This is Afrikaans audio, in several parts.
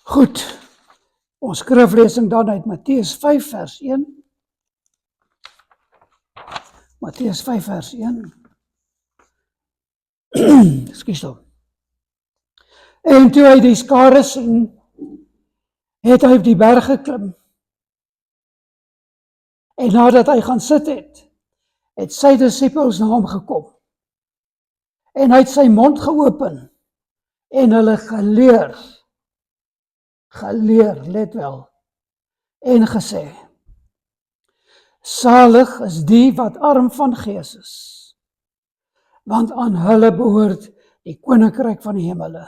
Goed, ons skriflesing dan uit Matteus 5 vers 1. Matteus 5 vers 1. Ekskuus tog. En toe hy die skare sien, het hy op die berg geklim. En nadat hy gaan sit het sy disippels na hom gekom. En hy het sy mond geopen en hulle geleer, let wel, en gesê, salig is die wat arm van gees is, want aan hulle behoort die koninkryk van die hemele.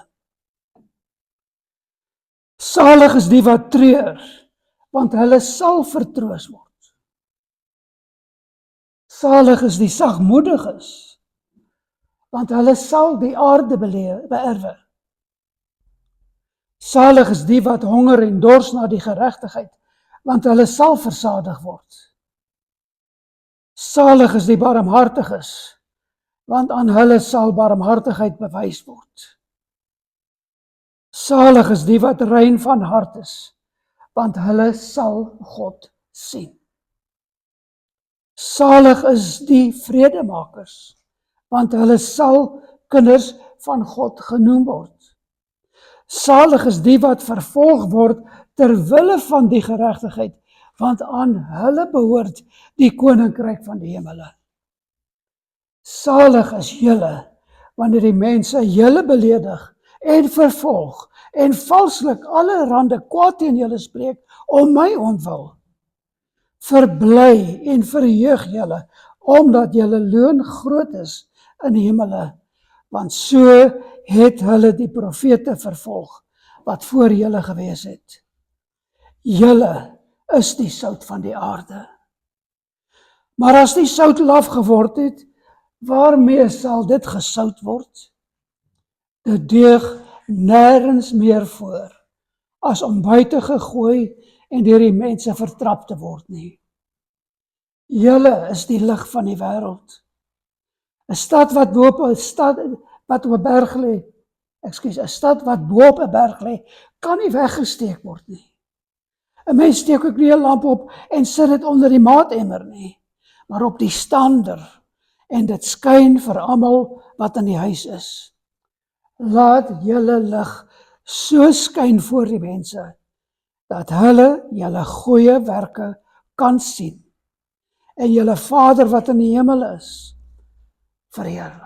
Salig is die wat treur, want hulle sal vertroos word. Salig is die sagmoediges, want hulle sal die aarde beerwe. Salig is die wat honger en dors na die geregtigheid, want hulle sal versadig word. Salig is die barmhartiges, want aan hulle sal barmhartigheid bewys word. Salig is die wat rein van hart is, want hulle sal God sien. Salig is die vredemakers, want hulle sal kinders van God genoem word. Salig is die wat vervolg word ter wille van die geregtigheid, want aan hulle behoort die koninkryk van die hemele. Salig is julle, wanneer die mense julle beledig en vervolg en valslik allerhande kwaad teen julle spreek om my ontwil. Verbly en verheug julle, omdat julle loon groot is in die hemele, want so het hulle die profete vervolg, wat voor julle gewees het. Julle is die sout van die aarde. Maar as die sout laf geword het, waarmee sal dit gesout word? Dit deug nêrens meer voor, as om buite gegooi en deur die mense vertrap te word nie. Julle is die lig van die wêreld. 'n stad wat bo op 'n stad wat op 'n berg lê, 'n stad wat bo op 'n berg lê, kan nie weggesteek word nie. 'n Mens steek ook nie 'n lamp op en sit dit onder die maatemmer nie, maar op die stander, en dit skyn vir almal wat in die huis is. Laat julle lig so skyn voor die mense, dat hulle julle goeie werke kan sien, en julle Vader wat in die hemel is, verheerlik.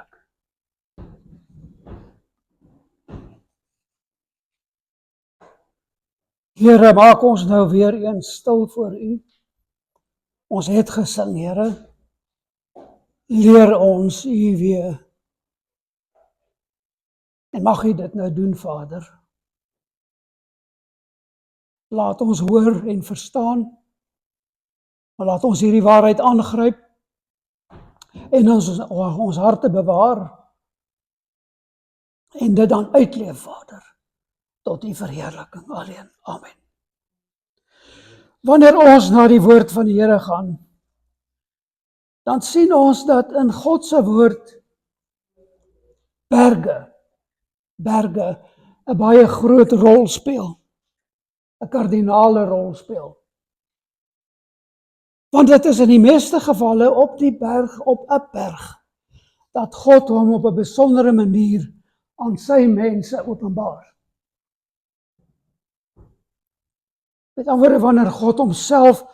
Here, maak ons nou weer eens stil voor U. Ons het gesing, Here. Leer ons U weer. En mag U dit nou doen, Vader. Laat ons hoor en verstaan, maar laat ons hierdie waarheid aangryp en ons harte bewaar en dit dan uitleef, Vader, tot U verheerliking alleen. Amen. Wanneer ons na die woord van die Here gaan, dan sien ons dat in God se woord berge 'n baie groot rol speel, 'n kardinale rol speel. Want dit is in die meeste gevalle op 'n berg, dat God hom op 'n besondere manier aan sy mense openbaar. Met ander woorde, wanneer God homself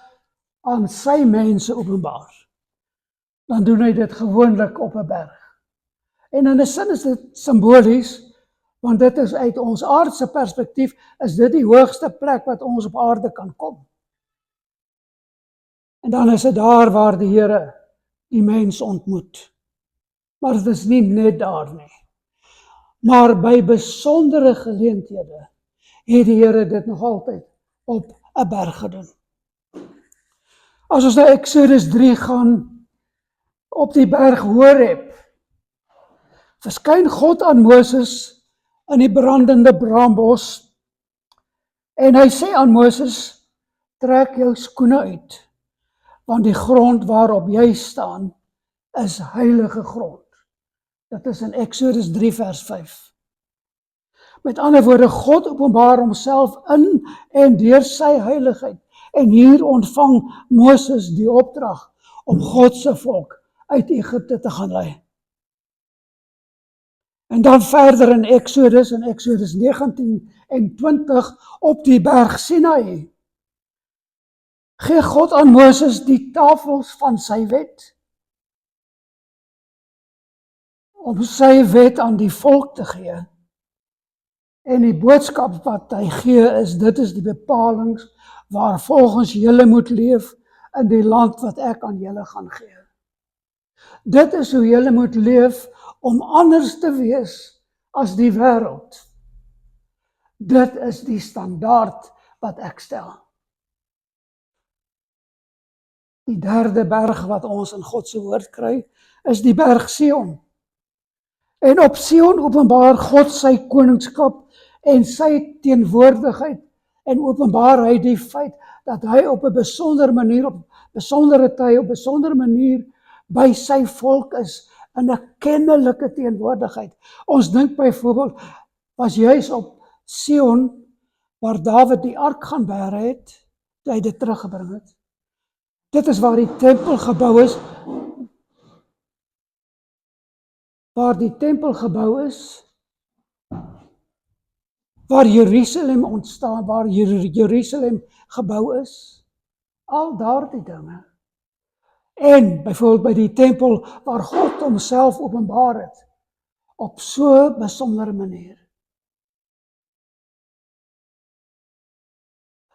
aan sy mense openbaar, dan doen hy dit gewoonlik op 'n berg. En in 'n sin is dit simbolies, want dit is uit ons aardse perspektief, is dit die hoogste plek wat ons op aarde kan kom. En dan is dit daar waar die Here die mens ontmoet. Maar dit is nie net daar nie. Maar by besondere geleenthede het die Here dit nog altyd op 'n berg gedoen. As ons na Exodus 3 gaan, op die berg Horeb, verskyn God aan Moses in die brandende braambos, en hy sê aan Moses, trek jou skoene uit, want die grond waarop jy staan, is heilige grond. Dit is in Exodus 3 vers 5. Met ander woorde, God openbaar homself in en deur sy heiligheid. En hier ontvang Moses die opdrag om God se volk uit Egipte te gaan lei. En dan verder in Exodus 19 en 20 op die berg Sinai, gee God aan Moses die tafels van sy wet, om sy wet aan die volk te gee. En die boodskap wat hy gee is, dit is die bepalings waar volgens julle moet leef in die land wat ek aan julle gaan gee. Dit is hoe julle moet leef om anders te wees as die wêreld. Dit is die standaard wat ek stel. Die derde berg wat ons in God se woord kry, is die berg Sion. En op Sion openbaar God sy koningskap en sy teenwoordigheid en openbaar hy die feit dat hy op 'n besondere manier, op besondere tye, op besondere manier by sy volk is in 'n kennelike teenwoordigheid. Ons dink byvoorbeeld, was juis op Sion waar Dawid die ark gaan bære het, toe hy dit teruggebring het. Dit is waar die tempel gebou is, waar Jerusalem ontstaan, waar Jerusalem gebou is, al daardie dinge. En byvoorbeeld by die tempel waar God homself openbaar het, op so 'n besondere manier.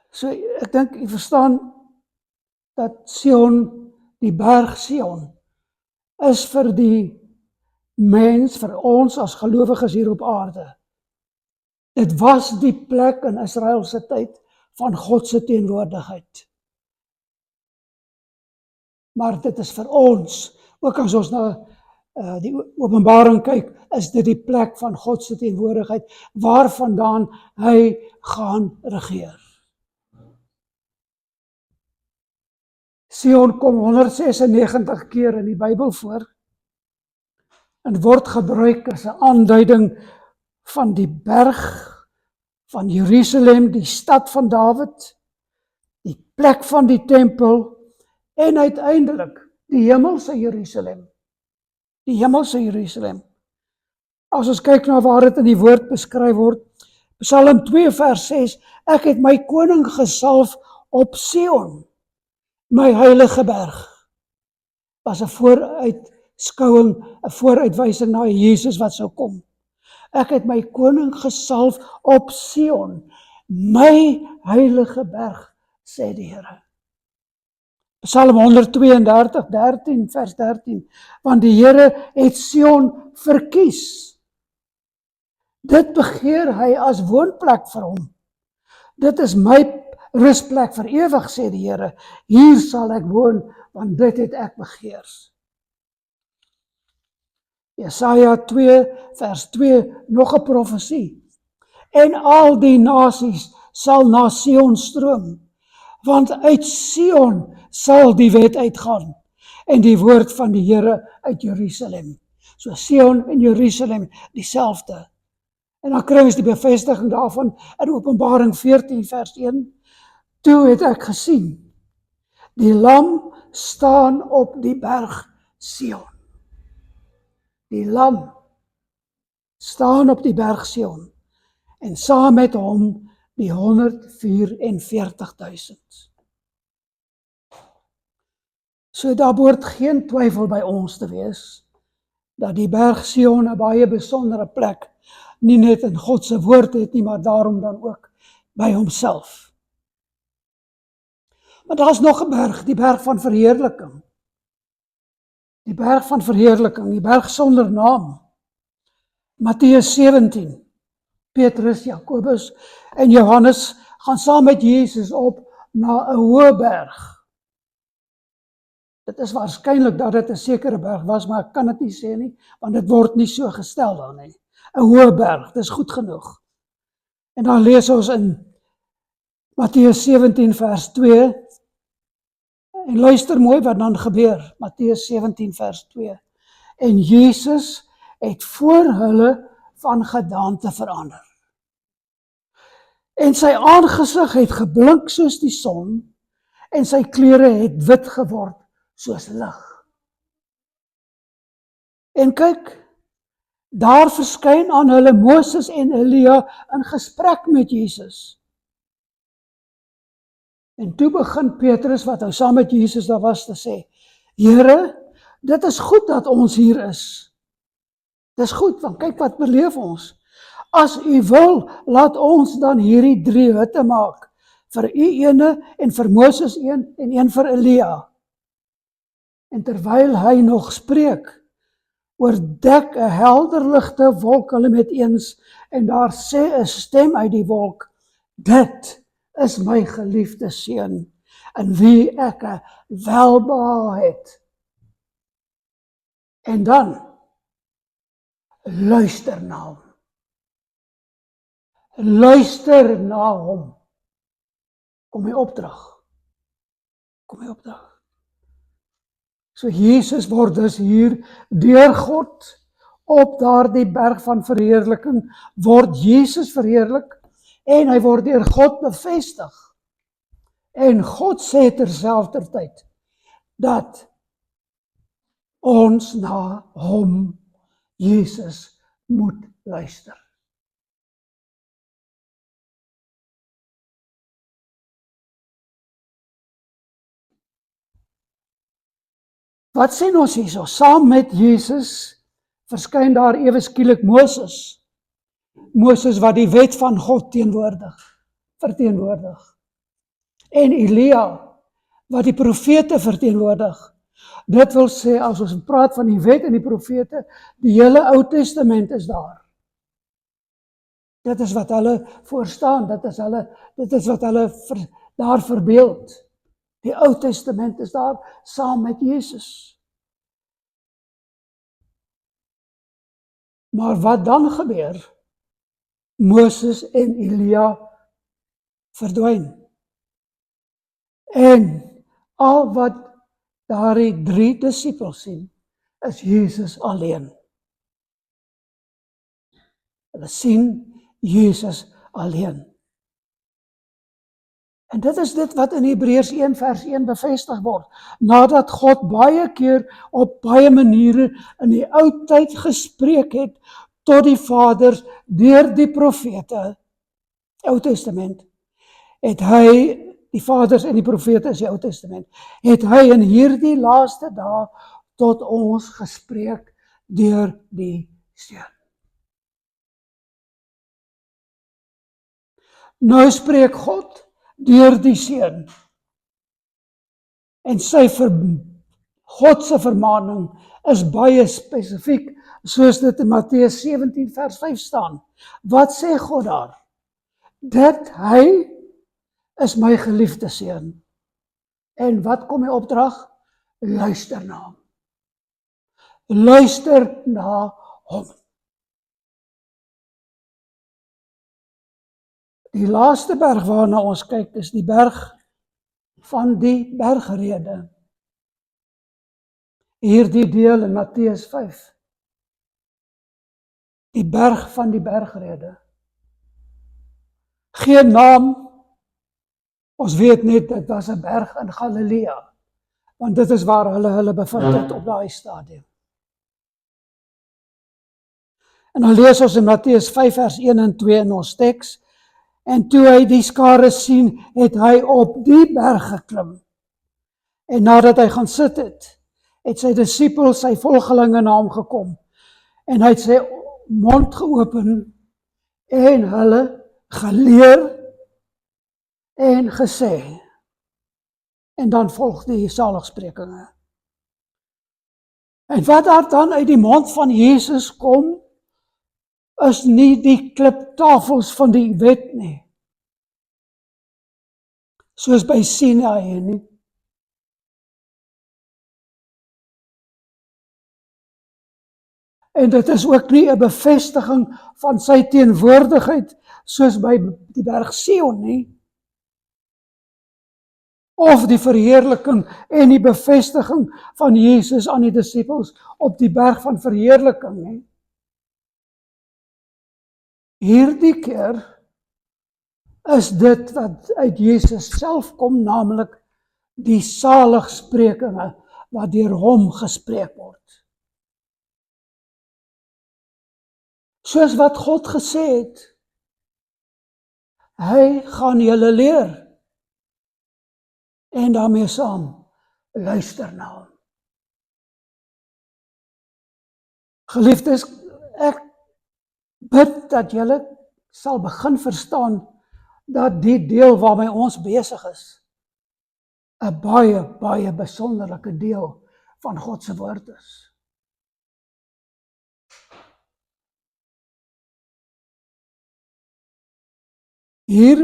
So ek dink u verstaan dat Sion, die berg Sion, is vir die mens, vir ons as gelowiges hier op aarde. Dit was die plek in Israel se tyd van God se teenwoordigheid. Maar dit is vir ons, ook as ons na die Openbaring kyk, is dit die plek van God se teenwoordigheid, waarvandaan hy gaan regeer. Sion kom 196 keer in die Bybel voor en word gebruik as 'n aanduiding van die berg van Jerusalem, die stad van Dawid, die plek van die tempel en uiteindelik die hemelse Jerusalem. Die hemelse Jerusalem. As ons kyk na waar dit in die woord beskryf word, Psalm 2 vers 6, ek het my koning gesalf op Sion, my heilige berg. Was 'n vooruitskouing, 'n vooruitwysing na Jesus wat sou kom. Ek het my koning gesalf op Sion, my heilige berg, sê die Here. Psalm 132, 13, vers 13, want die Here het Sion verkies. Dit begeer hy as woonplek vir hom. Dit is my rusplek vir ewig, sê die Here. Hier sal ek woon, want dit het ek begeer. Jesaja 2 vers 2, nog 'n profesie. En al die nasies sal na Sion stroom, want uit Sion sal die wet uitgaan en die woord van die Here uit Jerusalem. So Sion en Jerusalem dieselfde. En dan kry ons die bevestiging daarvan in Openbaring 14 vers 1. Toe het ek gesien, die lam staan op die berg Sion. Die lam staan op die berg Sion en saam met hom die 144.000. So daar behoort geen twyfel by ons te wees dat die berg Sion 'n baie besondere plek nie net in God se woord het nie, maar daarom dan ook by homself. Maar daar is nog 'n berg, die berg van verheerliking. Die berg van verheerliking, die berg sonder naam. Matteus 17. Petrus, Jakobus en Johannes gaan saam met Jesus op na 'n hoë berg. Dit is waarskynlik dat dit 'n sekere berg was, maar ek kan dit nie sê nie, want dit word nie so gestel daar nie. 'n Hoë berg, dis goed genoeg. En dan lees ons in Matteus 17 vers 2, en luister mooi wat dan gebeur, Matteus 17 vers 2. En Jesus het voor hulle van gedaante verander. En sy aangesig het geblink soos die son, en sy klere het wit geword soos lig. En kyk, daar verskyn aan hulle Moses en Elia in gesprek met Jesus. En toe begin Petrus, wat nou saam met Jesus daar was, te sê, Here, dit is goed dat ons hier is. Dit is goed, want kyk wat beleef ons. As u wil, laat ons dan hierdie 3 hutte maak, vir u ene, en vir Moses een, en een vir Elia. En terwyl hy nog spreek, oordek 'n helderligte wolk hulle met eens, en daar sê 'n stem uit die wolk, dit is my geliefde seun, in wie ek 'n welbehae het. En dan, luister na hom. Luister na hom. Kom my opdrag. Kom my opdrag. So Jesus word dus hier deur God op daardie berg van verheerliking, word Jesus verheerlik en hy word deur God bevestig. En God sê terselfdertyd dat ons na hom, Jesus, moet luister. Wat sien ons hierso? Saam met Jesus verskyn daar ewe skielik Moses. Moses wat die wet van God verteenwoordig. En Elia wat die profete verteenwoordig. Dit wil sê, as ons praat van die wet en die profete, die hele Ou Testament is daar. Dit is wat hulle voorstaan, dit is wat hulle daar verbeeld. Die Ou Testament is daar saam met Jesus. Maar wat dan gebeur? Moses en Elia verdwyn. En al wat daardie 3 disippels sien, is Jesus alleen. Hulle sien Jesus alleen. En dit is dit wat in Hebreërs 1 vers 1 bevestig word. Nadat God baie keer op baie maniere in die ou tyd gespreek het tot die vaders deur die profete, Ou Testament, het hy, die vaders en die profete is die Ou Testament, het hy in hierdie laaste dae tot ons gespreek deur die Seun. Nou spreek God deur die Seun. En God se vermaning is baie spesifiek, soos dit in Matteus 17 vers 5 staan. Wat sê God daar? Dat hy is my geliefde seun. En wat kom die opdrag? Luister na hom. Luister na hom. Die laaste berg waarna ons kyk, is die berg van die bergrede. Hierdie deel in Matteus 5. Die berg van die bergrede. Geen naam, ons weet net, dit was 'n berg in Galilea, want dit is waar hulle bevind het op daai stadium. En dan lees ons in Matteus 5 vers 1 en 2 in ons teks, en toe hy die skare sien, het hy op die berg geklim. En nadat hy gaan sit het, het sy disippels, sy volgelinge na hom gekom, en hy het sy mond geopen, en hulle geleer, en gesê, en dan volg die saligsprekinge. En wat daar dan uit die mond van Jesus kom, is nie die kliptafels van die wet nie, soos by Sinaï nie. En dit is ook nie 'n bevestiging van sy teenwoordigheid, soos by die berg Sion nie, of die verheerliking en die bevestiging van Jesus aan die disippels op die berg van verheerliking nie. Hierdie keer is dit wat uit Jesus self kom, naamlik die saligsprekinge wat deur hom gespreek word. Soos wat God gesê het, hy gaan julle leer, en daarmee saam, luister na hom. Geliefdes, ek bid dat julle sal begin verstaan dat die deel waarmee ons besig is, 'n baie, baie besonderlike deel van God se woord is. Hier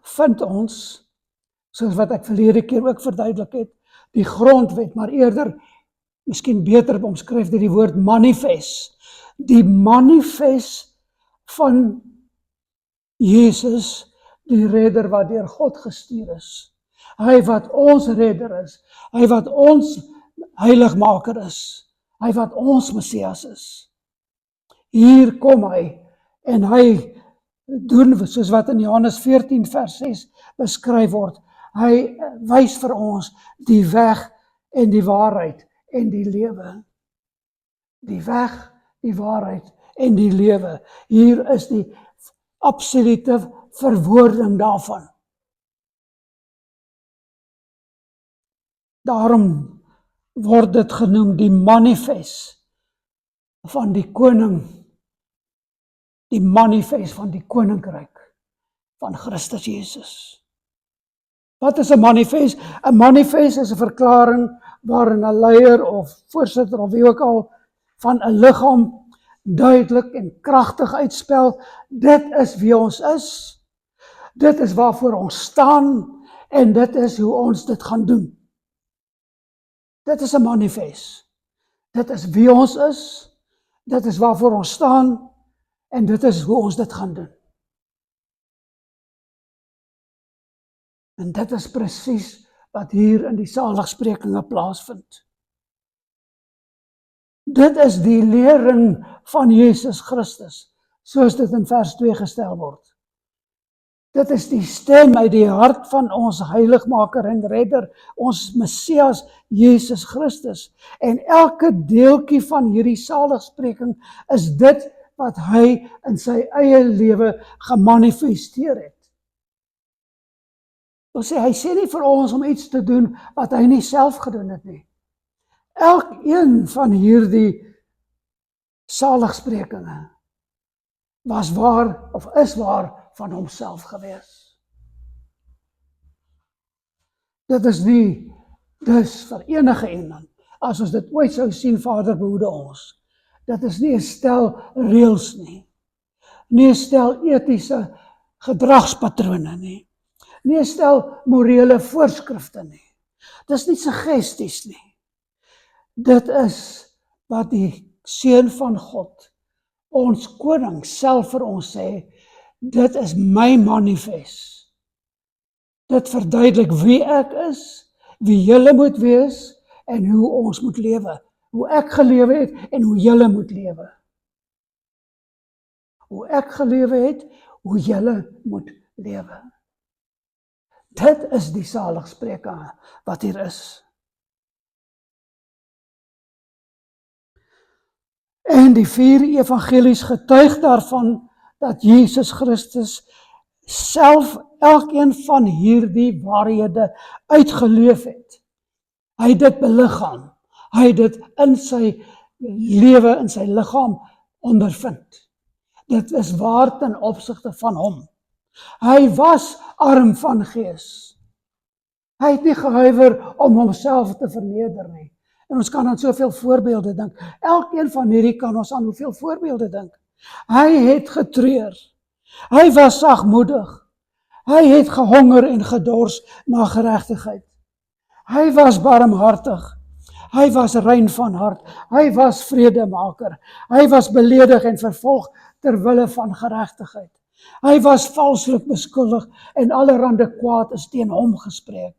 vind ons, soos wat ek verlede keer ook verduidelik het, die grondwet, maar eerder, miskien beter omskryf deur die woord manifest. Die manifest van Jesus, die redder wat deur God gestuur is. Hy wat ons redder is, hy wat ons heiligmaker is, hy wat ons Messias is. Hier kom hy, en hy doen, soos wat in Johannes 14 vers 6 beskryf word, hy wys vir ons die weg en die waarheid en die lewe. Die weg, die waarheid en die lewe. Hier is die absolute verwoording daarvan. Daarom word dit genoem die manifest van die koning, die manifest van die koninkryk van Christus Jesus. Wat is 'n manifest? 'n Manifest is 'n verklaring waarin 'n leier of voorsitter of wie ook al van 'n liggaam duidelik en kragtig uitspel, dit is wie ons is, dit is waarvoor ons staan, en dit is hoe ons dit gaan doen. Dit is 'n manifest. Dit is wie ons is, dit is waarvoor ons staan, en dit is hoe ons dit gaan doen. En dit is presies wat hier in die saligsprekinge plaasvind. Dit is die lering van Jesus Christus, soos dit in vers 2 gestel word. Dit is die stem uit die hart van ons heiligmaker en redder, ons Messias Jesus Christus. En elke deeltjie van hierdie saligspreking is dit wat hy in sy eie lewe gemanifesteer het. Hy sê nie vir ons om iets te doen wat hy nie self gedoen het nie. Elkeen van hierdie saligsprekinge was waar of is waar van homself gewees. Dit is nie dus vir enige iemand, as ons dit ooit sou sien, Vader behoede ons. Dit is nie 'n stel reëls nie, nie 'n stel etiese gedragspatrone nie, nie 'n stel morele voorskrifte nie. Dit is nie suggesties nie. Dit is wat die Seun van God, ons koning, self vir ons sê, dit is my manifest. Dit verduidelik wie ek is, wie julle moet wees, en hoe ons moet lewe. Hoe ek gelewe het, en hoe julle moet lewe. Hoe ek gelewe het, hoe julle moet lewe. Dit is die saligsprekinge wat hier is. En die 4 evangelies getuig daarvan dat Jesus Christus self elkeen van hierdie waarhede uitgeleef het. Hy het dit beliggaam. Hy het dit in sy lewe, in sy liggaam ondervind. Dit is waar ten opsigte van hom. Hy was arm van gees. Hy het nie gehuiwer om homself te verneder nie. En ons kan aan soveel voorbeelde dink. Elkeen van hierdie kan ons aan hoeveel voorbeelde dink. Hy het getreur. Hy was sagmoedig. Hy het gehonger en gedors na geregtigheid. Hy was barmhartig. Hy was rein van hart. Hy was vredemaker. Hy was beledig en vervolg ter wille van geregtigheid. Hy was valslik beskuldig en allerhande kwaad is teen hom gespreek.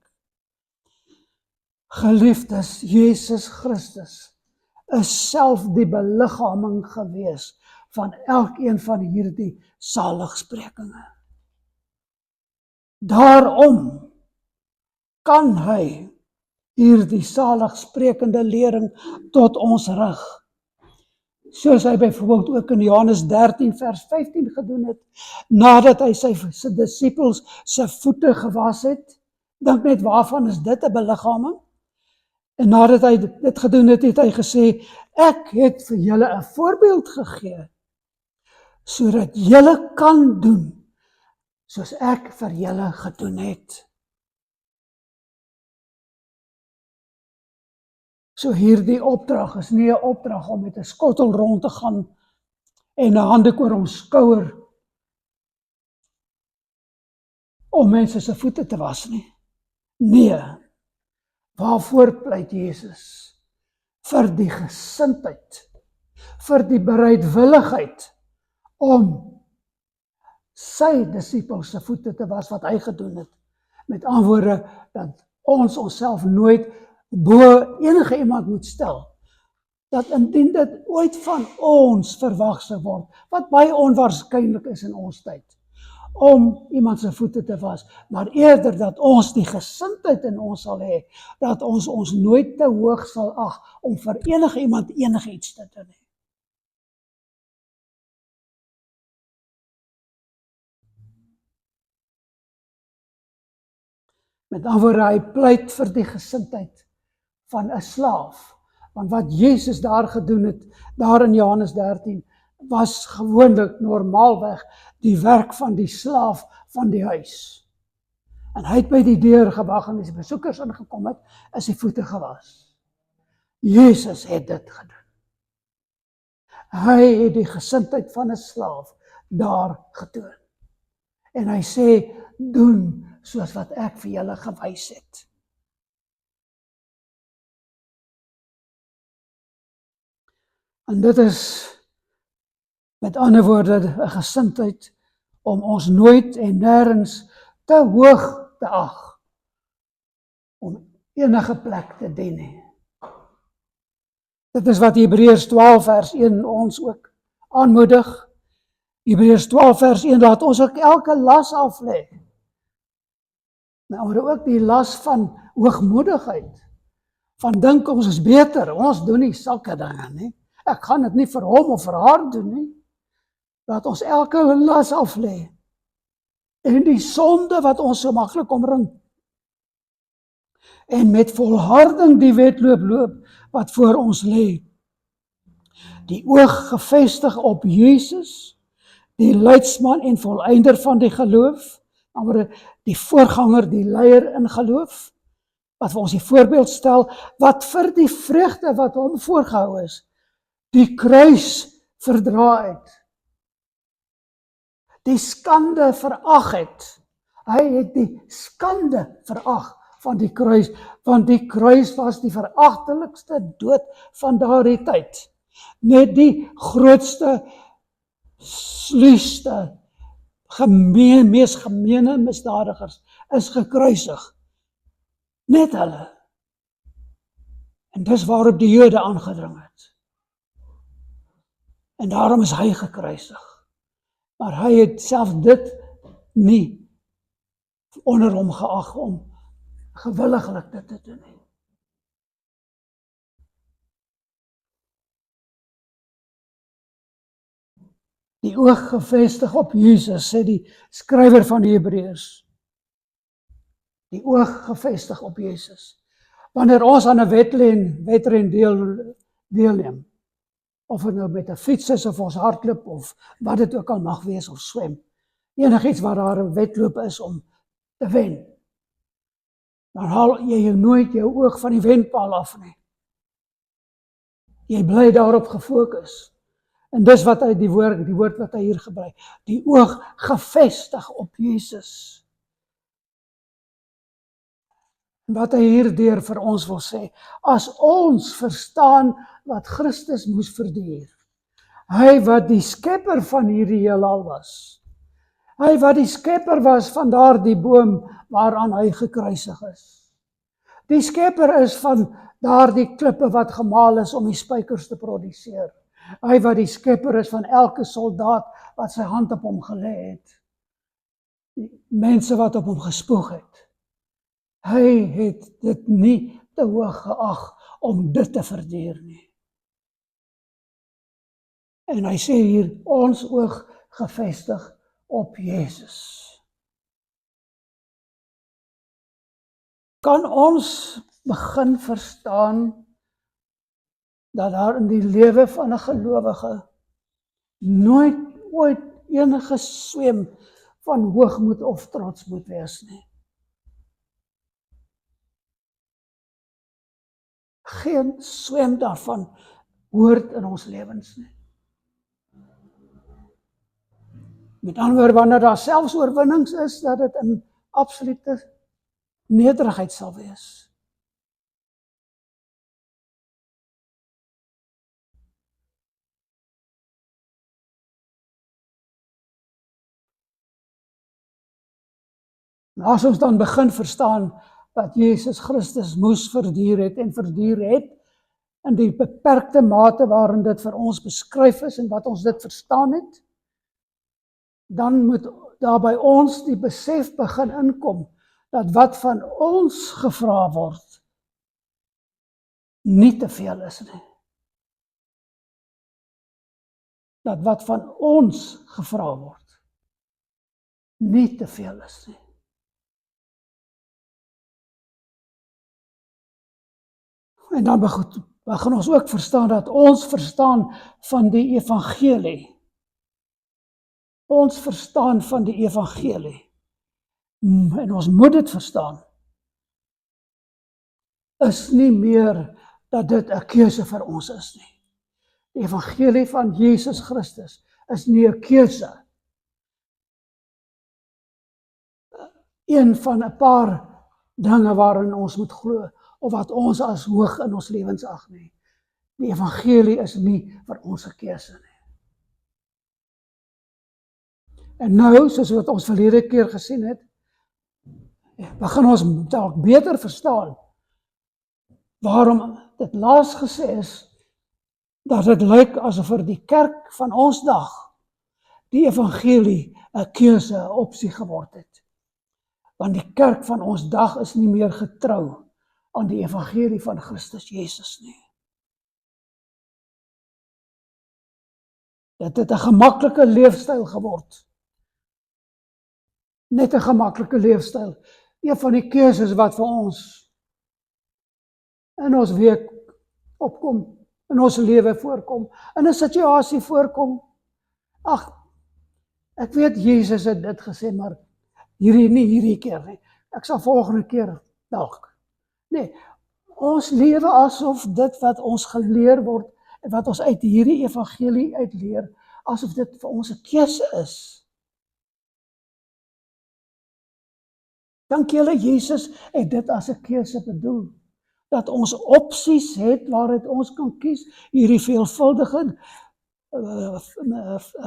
Geliefdes, Jesus Christus is self die beliggaaming gewees van elkeen van hierdie saligsprekinge. Daarom kan hy hierdie saligsprekende lering tot ons rig. Soos hy byvoorbeeld ook in Johannes 13 vers 15 gedoen het, nadat hy sy disippels se voete gewas het. Dink net, waarvan is dit 'n beliggaming? En nadat hy dit gedoen het, het hy gesê, ek het vir julle 'n voorbeeld gegee, sodat julle kan doen, soos ek vir julle gedoen het. So hierdie opdrag is nie 'n opdrag om met 'n skottel rond te gaan en 'n handdoek oor ons skouer om mense se voete te was nie. Nee, waarvoor pleit Jesus? Vir die gesindheid, vir die bereidwilligheid om sy disippels se voete te was wat hy gedoen het. Met ander woorde, dat ons onsself nooit bo enige iemand moet stel, dat indien dit ooit van ons verwag sou word, wat baie onwaarskynlik is in ons tyd, om iemand se voete te was, maar eerder dat ons die gesindheid in ons sal hê, dat ons ons nooit te hoog sal ag om vir enige iemand enigiets te doen. Met ander woorde, hy pleit vir die gesindheid van 'n slaaf. Want wat Jesus daar gedoen het, daar in Johannes 13, was gewoonlik normaalweg die werk van die slaaf van die huis. En hy het by die deur gewag en as die besoekers ingekom het, is die voete gewas. Jesus het dit gedoen. Hy het die gesindheid van 'n slaaf daar getoon. En hy sê, doen soos wat ek vir julle gewys het. En dit is met ander woorde 'n gesindheid om ons nooit en nêrens te hoog te ag om enige plek te dien nie. Dit is wat Hebreërs 12 vers 1 ons ook aanmoedig. Hebreërs 12 vers 1, laat ons ook elke las af lê. Maar ook die las van hoogmoedigheid, van dink ons is beter, ons doen nie sulke dinge nie. Ek gaan dit nie vir hom of vir haar doen nie. Laat ons elke las af lê. En die sonde wat ons so maklik omring. En met volharding die wedloop loop wat voor ons lê. Die oog gefestig op Jesus, die leidsman en volëinder van die geloof, die voorganger, die leier in geloof, wat vir ons die voorbeeld stel, wat vir die vreugde wat hom voorgehou is, die kruis verdra het, die skande verag het. Hy het die skande verag van die kruis, want die kruis was die veragtelikste dood van daardie tyd. Net die grootste, sluiste, mees gemeene misdadigers is gekruisig. Net hulle. En dis waarop die Jode aangedring het. En daarom is hy gekruisig. Maar hy het self dit nie onder hom geag om gewilliglik dit te doen. Die oog gefestig op Jesus, sê die skrywer van die Hebreërs. Die oog gefestig op Jesus. Wanneer ons aan 'n wedren deelneem, of het nou met 'n fiets is, of ons hardloop, of wat dit ook al mag wees, of swem, enigiets waar daar 'n wedloop is om te wen, dan haal jy jou nooit jou oog van die wenpaal af nie. Jy bly daarop gefokus. En dis wat hy die woord wat hy hier gebruik, die oog gefestig op Jesus. En wat hy hierdeur vir ons wil sê, as ons verstaan wat Christus moes verduur, hy wat die skepper van hierdie heelal was, hy wat die skepper was van daardie boom waaraan hy gekruisig is, die skepper is van daardie klippe wat gemaal is om die spykers te produseer, hy wat die skepper is van elke soldaat wat sy hand op hom gelê het. die mense wat op hom gespoeg het. Hy het dit nie te hoog geag om dit te verduur nie. En hy sê hier, ons oog gefestig op Jesus. Kan ons begin verstaan dat daar in die lewe van 'n gelowige nooit ooit enige swem van hoogmoed of trots moet wees nie. Geen swem daarvan hoort in ons lewens nie. Met ander woorde, wanneer daar selfs oorwinnings is, dat dit in absolute nederigheid sal wees. As ons dan begin verstaan dat Jesus Christus moes verduur het en verduur het, in die beperkte mate waarin dit vir ons beskryf is en wat ons dit verstaan het, dan moet daar by ons die besef begin inkom, dat wat van ons gevra word, nie te veel is nie. Dat wat van ons gevra word, nie te veel is nie. En dan begin ons ook verstaan dat ons verstaan van die evangelie. Ons verstaan van die evangelie. En ons moet dit verstaan. Is nie meer dat dit 'n keuse vir ons is nie. Die evangelie van Jesus Christus is nie 'n keuse. Een van 'n paar dinge waarin ons moet glo, of wat ons as hoog in ons lewens ag nie. Die evangelie is nie vir ons 'n keuse nie. En nou, soos wat ons verlede keer gesien het, begin ons dalk beter verstaan waarom dit laas gesê is dat dit lyk asof vir die kerk van ons dag die evangelie 'n keuse, 'n opsie geword het. Want die kerk van ons dag is nie meer getrou aan die evangelie van Christus Jesus nie. Dit het 'n gemaklike leefstyl geword. Net 'n gemaklike leefstyl. Een van die keuses wat vir ons in ons week opkom, in ons lewe voorkom, in 'n situasie voorkom. Ag, ek weet Jesus het dit gesê, maar hierdie keer nie. Ek sal volgende keer dalk. Nee, ons lewe asof dit wat ons geleer word en wat ons uit hierdie evangelie uitleer, asof dit vir ons 'n keuse is. Dank julle, Jesus het dit as 'n keuse bedoel. Dat ons opsies het waaruit ons kan kies, hierdie veelvuldige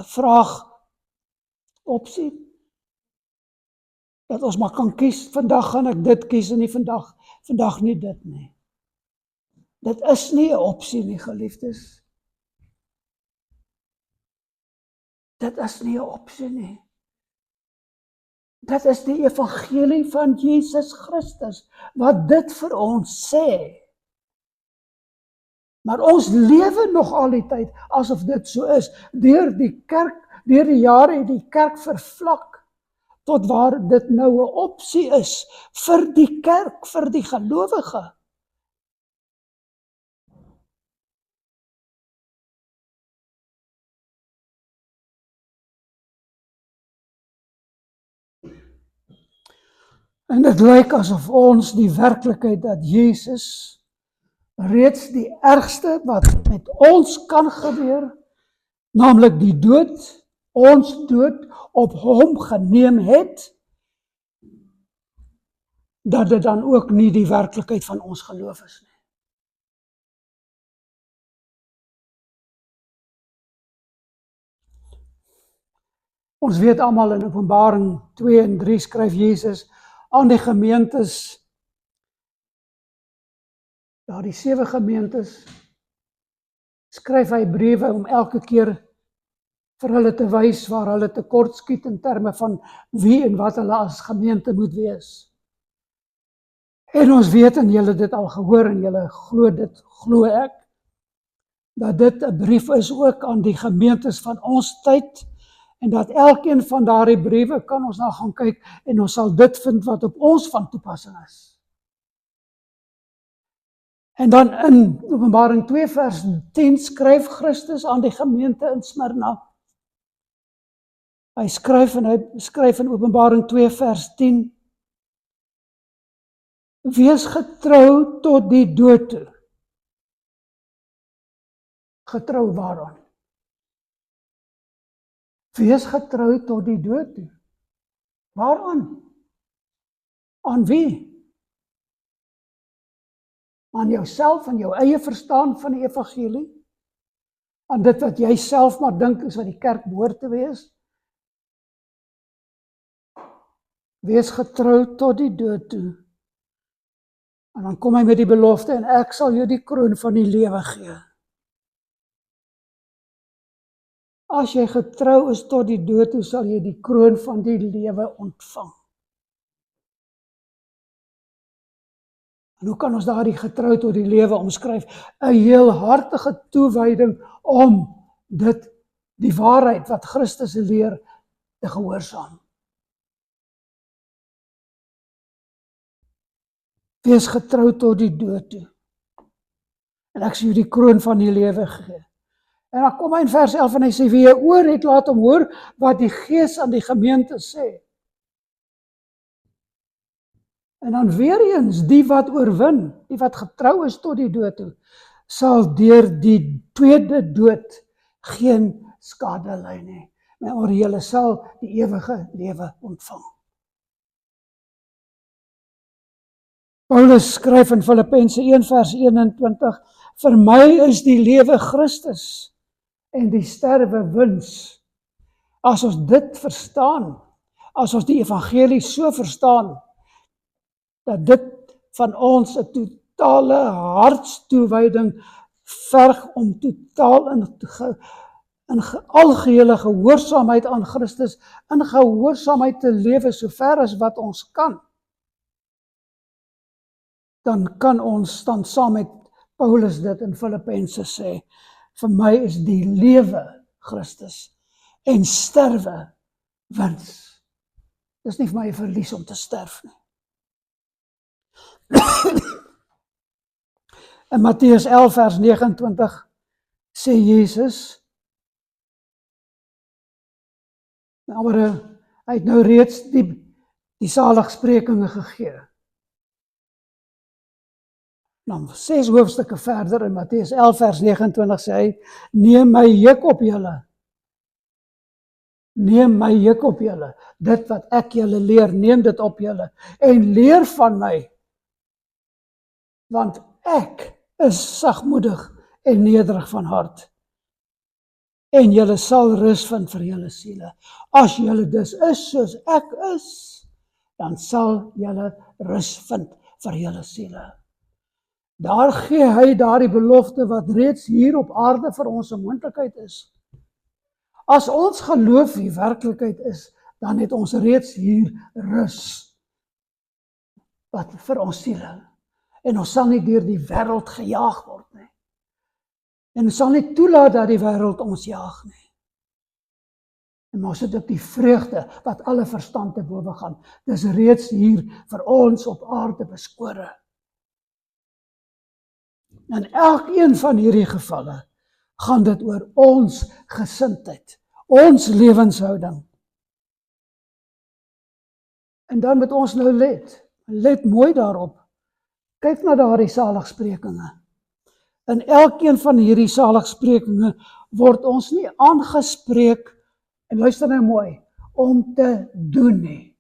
vraag opsie. Dat ons maar kan kies, vandag gaan ek dit kies en nie vandag nie dit nie. Dit is nie 'n opsie nie, geliefdes. Dit is nie 'n opsie nie. Dit is die evangelie van Jesus Christus wat dit vir ons sê. Maar ons lewe nog al die tyd asof dit so is. Deur die jare het die kerk vervlak tot waar dit nou 'n opsie is vir die kerk, vir die gelowige. En dit lyk asof ons die werklikheid dat Jesus reeds die ergste wat met ons kan gebeur, naamlik die dood, ons dood op hom geneem het, dat dit dan ook nie die werklikheid van ons geloof is nie. Ons weet almal in Openbaring 2 en 3 skryf Jesus aan die gemeentes, die 7 gemeentes, skryf hy briewe om elke keer vir hulle te wys waar hulle tekortskiet in terme van wie en wat hulle as gemeente moet wees. En ons weet, en julle dit al gehoor, en julle glo dit, glo ek, dat dit 'n brief is ook aan die gemeentes van ons tyd, en dat elkeen van daardie briewe kan ons nou gaan kyk, en ons sal dit vind wat op ons van toepassing is. En dan in Openbaring 2 vers 10 skryf Christus aan die gemeente in Smyrna. Hy skryf in Openbaring 2 vers 10, wees getrou tot die dood toe. Getrou waaraan? Wees getrou tot die dood toe. Waaraan? Aan wie? Aan jouself, aan jou eie verstaan van die evangelie? Aan dit wat jy self maar dink is wat die kerk behoort te wees? Wees getrou tot die dood toe. En dan kom hy met die belofte, en ek sal jou die kroon van die lewe gee. As jy getrou is tot die dood toe, sal jy die kroon van die lewe ontvang. En hoe kan ons daardie getrou tot die lewe omskryf? 'n heelhartige toewyding om dit, die waarheid wat Christus leer, te gehoorsaam. Wees getrou tot die dood toe. En ek sal jou die kroon van die lewe gee. En dan kom hy in vers 11 en hy sê, wie 'n oor het, laat hom hoor wat die Gees aan die gemeente sê. En dan weer eens, die wat oorwin, die wat getrou is tot die dood toe, sal deur die tweede dood geen skade ly nie. Maar julle sal die ewige lewe ontvang. Paulus skryf in Filippense 1 vers 21, vir my is die lewe Christus en die sterwe wins. As ons dit verstaan, as ons die evangelie so verstaan, dat dit van ons 'n totale hartstoewyding verg om totaal in algehele gehoorsaamheid aan Christus, in gehoorsaamheid te lewe so ver as wat ons kan, dan kan ons dan saam met Paulus dit in Filippense sê, vir my is die lewe Christus en sterwe wins. Dis nie vir my 'n verlies om te sterf nie. In Matteus 11 vers 29 sê Jesus, maar hy het nou reeds die saligsprekinge gegee. Dan 6 hoofstukke verder in Matteus 11 vers 29 sê hy, neem my juk op julle. Neem my juk op julle. Dit wat ek julle leer, neem dit op julle. En leer van my. Want ek is sagmoedig en nederig van hart. En julle sal rus vind vir julle siele. As julle dus is soos ek is, dan sal julle rus vind vir julle siele. Daar gee hy daardie belofte wat reeds hier op aarde vir ons 'n moontlikheid is. As ons geloof die werklikheid is, dan het ons reeds hier rus wat vir ons siele. En ons sal nie deur die wêreld gejaag word nie. En ons sal nie toelaat dat die wêreld ons jaag nie. En ons het ook die vreugde wat alle verstand te bowe gaan. Dis reeds hier vir ons op aarde beskore. In elkeen van hierdie gevalle gaan dit oor ons gesindheid, ons lewenshouding. En dan moet ons nou let mooi daarop. Kyk na daardie saligsprekinge. In elkeen van hierdie saligsprekinge word ons nie aangespreek, en luister nou mooi, om te doen nie.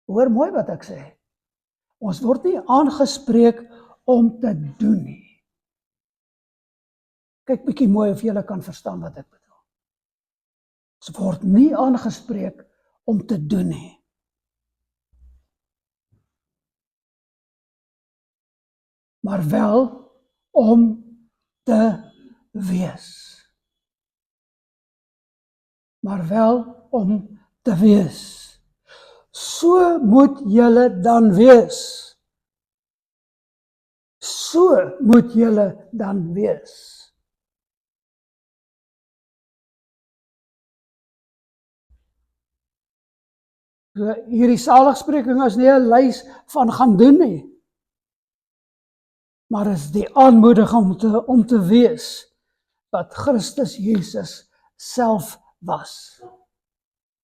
Hoor mooi wat ek sê. Ons word nie aangespreek om te doen nie. Kyk bietjie mooi of julle kan verstaan wat ek bedoel. Ons word nie aangespreek om te doen nie. Maar wel om te wees. maar wel om te wees. So moet julle dan wees. So moet julle dan wees. Hierdie saligspreking is nie 'n lys van gaan doen nie, maar is die aanmoediging om te wees wat Christus Jesus self was.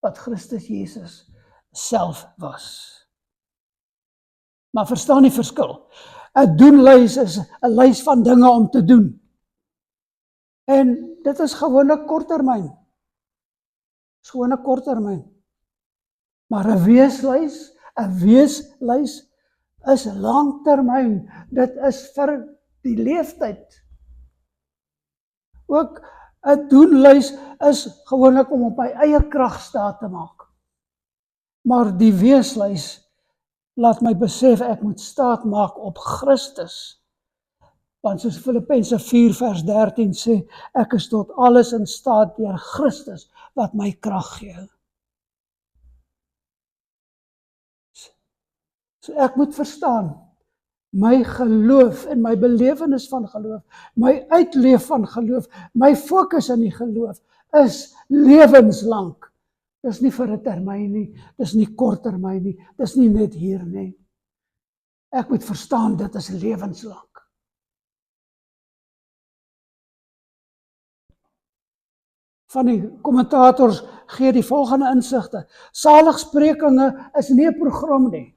Wat Christus Jesus self was. Maar verstaan die verskil. 'n doenlys is 'n lys van dinge om te doen. En dit is gewoonlik korttermyn. Dis gewoon 'n korttermyn. Maar 'n weeslys is langtermyn. Dit is vir die leeftyd. Ook 'n doenlys is gewoonlik om op my eie krag staat te maak. Maar die weeslys laat my besef ek moet staat maak op Christus. Want soos Filippense 4 vers 13 sê, ek is tot alles in staat deur Christus wat my krag gee. So ek moet verstaan, my geloof en my belewenis van geloof, my uitleef van geloof, my fokus in die geloof is lewenslank. Dis nie vir 'n termyn nie, dis nie korttermyn nie, dis nie net hier nie. Ek moet verstaan dit is lewenslank. Van die kommentators gee die volgende insigte. Saligsprekinge is nie 'n program nie.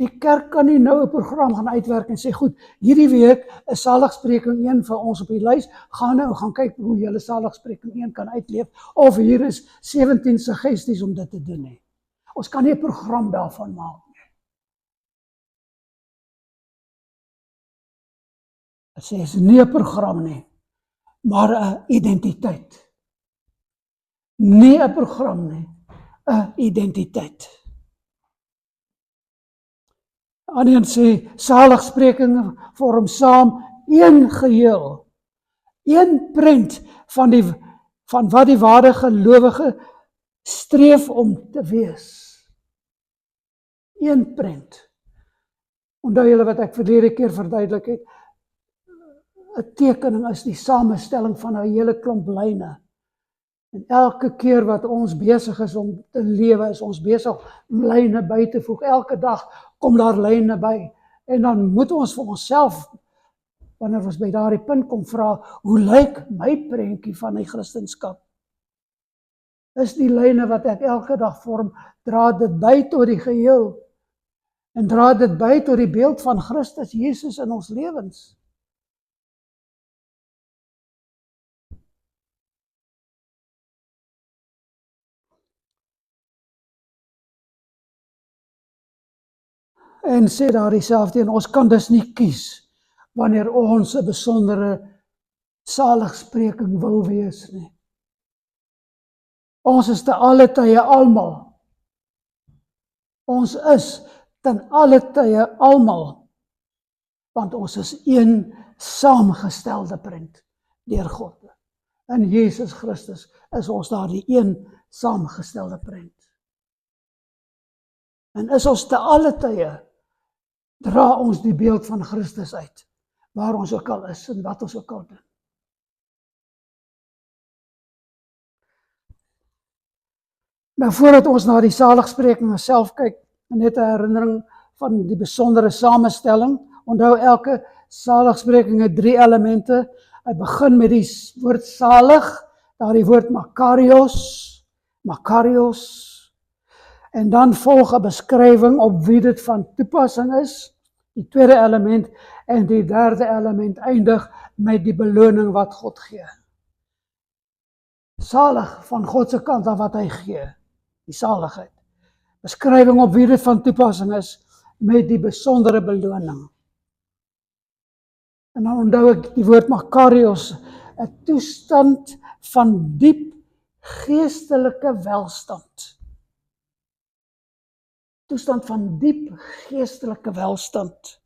Die kerk kan nie nou 'n program gaan uitwerk en sê, goed, hierdie week is saligspreking 1 vir ons op die lys, gaan kyk hoe julle saligspreking 1 kan uitleef, of hier is 17 suggesties om dit te doen nie. Ons kan nie 'n program daarvan maak nie. Dit sê, is nie 'n program nie, maar 'n identiteit. Nie 'n program nie, 'n identiteit. Ander sê, saligsprekinge vorm saam een geheel, een prent van wat die ware gelowige streef om te wees. Een prent. Onthou julle wat ek verlede keer verduidelik het, 'n tekening is die samestelling van 'n hele klomp lyne. En elke keer wat ons besig is om te lewe, is ons besig om lyne by te voeg. Elke dag kom daar lyne by. En dan moet ons vir onsself, wanneer ons by daardie punt kom, vra, hoe lyk my prentjie van die Christendom? Is die lyne wat ek elke dag vorm, dra dit by tot die geheel? En dra dit by tot die beeld van Christus Jesus in ons lewens? En sê daar dieselfde, en ons kan dus nie kies wanneer ons 'n besondere saligspreking wil wees nie. Ons is te alle tye almal. Ons is ten alle tye almal, want ons is een saamgestelde prent deur God. In Jesus Christus is ons daardie een saamgestelde prent. En is ons te alle tye, dra ons die beeld van Christus uit, waar ons ook al is en wat ons ook al doen. Nou, voordat ons na die saligsprekinge self kyk, net 'n herinnering van die besondere samestelling. Onthou, elke saligspreking het 3 elemente. Hy begin met die woord salig, daardie woord makarios, en dan volg 'n beskrywing op wie dit van toepassing is, die tweede element, en die derde element eindig met die beloning wat God gee. Salig van God se kant af wat hy gee, die saligheid. Beskrywing op wie dit van toepassing is, met die besondere beloning. En dan onthou ek die woord makarios, 'n toestand van diep geestelike welstand. Toestand van diep geestelike welstand,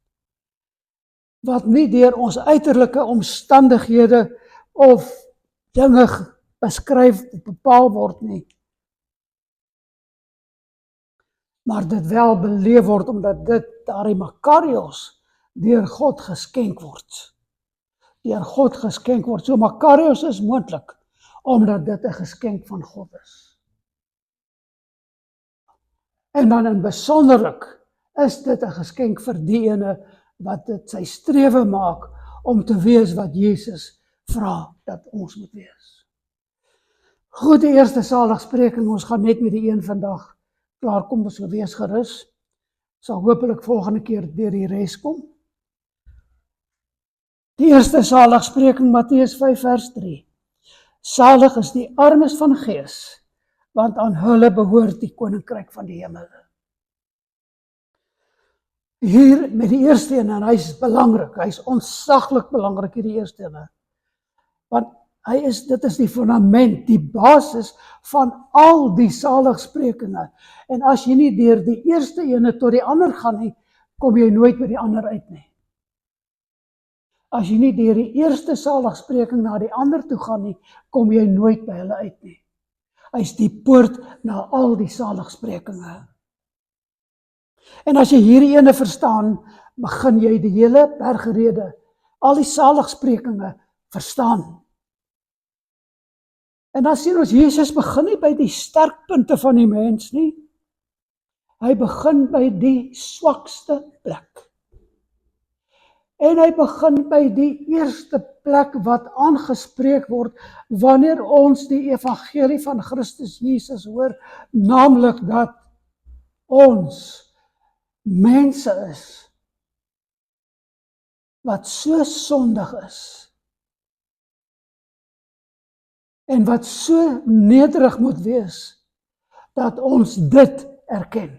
wat nie deur ons uiterlike omstandighede of dinge beskryf, bepaal word nie. Maar dit wel beleef word, omdat dit daardie Makarios deur God geskenk word. Deur God geskenk word. So Makarios is moontlik, omdat dit 'n geskenk van God is. En dan in besonderlik is dit 'n geskenk vir die ene wat dit sy strewe maak om te wees wat Jesus vra dat ons moet wees. Goed, die eerste saligspreking, ons gaan net met die een vandag klaar kom, so wees gerus. Sal hopelik volgende keer deur die res kom. Die eerste saligspreking, Matteus 5 vers 3. Salig is die armes van gees, want aan hulle behoort die koninkryk van die hemele. Hier met die eerste een, en hy is belangrik, hy is ontsaglik belangrik hier die eerste een. Want dit is die fundament, die basis van al die saligsprekinge. En as jy nie deur die eerste ene tot die ander gaan nie, kom jy nooit by die ander uit nie. As jy nie deur die eerste saligspreking na die ander toe gaan nie, kom jy nooit by hulle uit nie. Hy is die poort na al die saligsprekinge. En as jy hierdie ene verstaan, begin jy die hele bergrede, al die saligsprekinge verstaan. En dan sien ons, Jesus begin nie by die sterkpunte van die mens nie. Hy begin by die swakste plek. En hy begin by die eerste plek wat aangespreek word wanneer ons die evangelie van Christus Jesus hoor, naamlik dat ons mense is wat so sondig is en wat so nederig moet wees dat ons dit erken.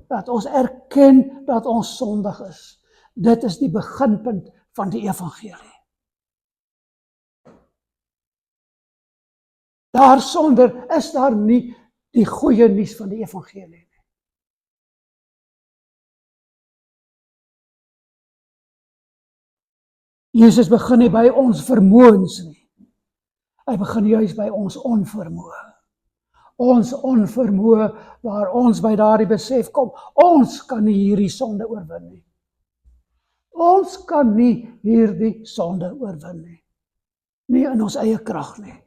Dat ons erken dat ons sondig is. Dit is die beginpunt van die evangelie. Daarsonder is daar nie die goeie nuus van die evangelie nie. Jesus begin nie by ons vermoëns nie. Hy begin juis by ons onvermoë. Ons onvermoë waar ons by daardie besef kom, ons kan nie hierdie sonde oorwin nie. Ons kan nie hierdie sonde oorwin nie. Nie in ons eie krag nie.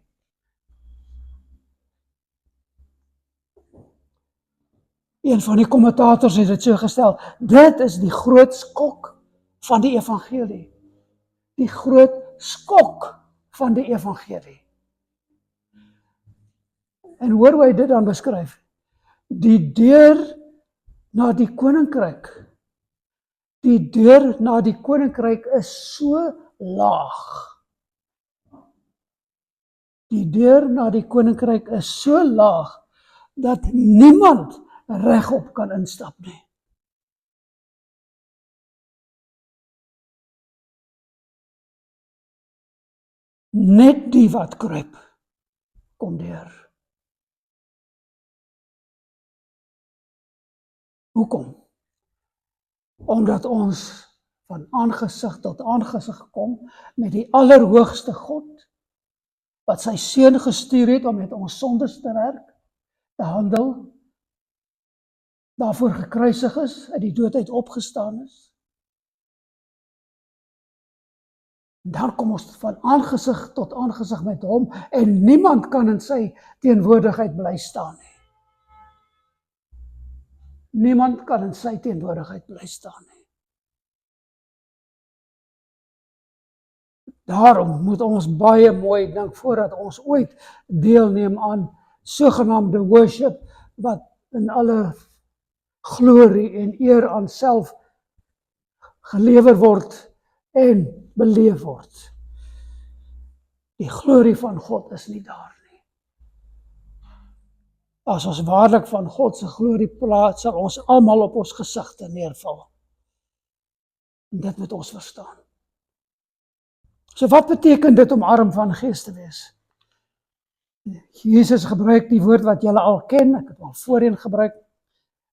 Een van die kommentators het dit so gestel, dit is die groot skok van die evangelie. Die groot skok van die evangelie. En hoor hoe hy dit dan beskryf. Die deur na die koninkryk. Die deur na die koninkryk is so laag. Die deur na die koninkryk is so laag dat niemand regop kan instap nie. Net die wat kruip, kom deur. Hoekom? Omdat ons van aangesig tot aangesig kom met die allerhoogste God, wat sy seun gestuur het om met ons sondes te werk, te handel, daarvoor gekruisig is, uit die dood uit opgestaan is. Dan kom ons van aangesig tot aangesig met hom en niemand kan in sy teenwoordigheid bly staan nie. Niemand kan in sy teenwoordigheid bly staan nie. Daarom moet ons baie mooi dink voordat ons ooit deelneem aan sogenaamde worship wat in alle glorie en eer aan self gelewer word en beleef word. Die glorie van God is nie daar nie. As ons waarlik van God se glorie praat, sal ons almal op ons gesigte neerval. En dit moet ons verstaan. So wat beteken dit om arm van gees te wees? Jesus gebruik die woord wat julle al ken, ek het al voorheen gebruik,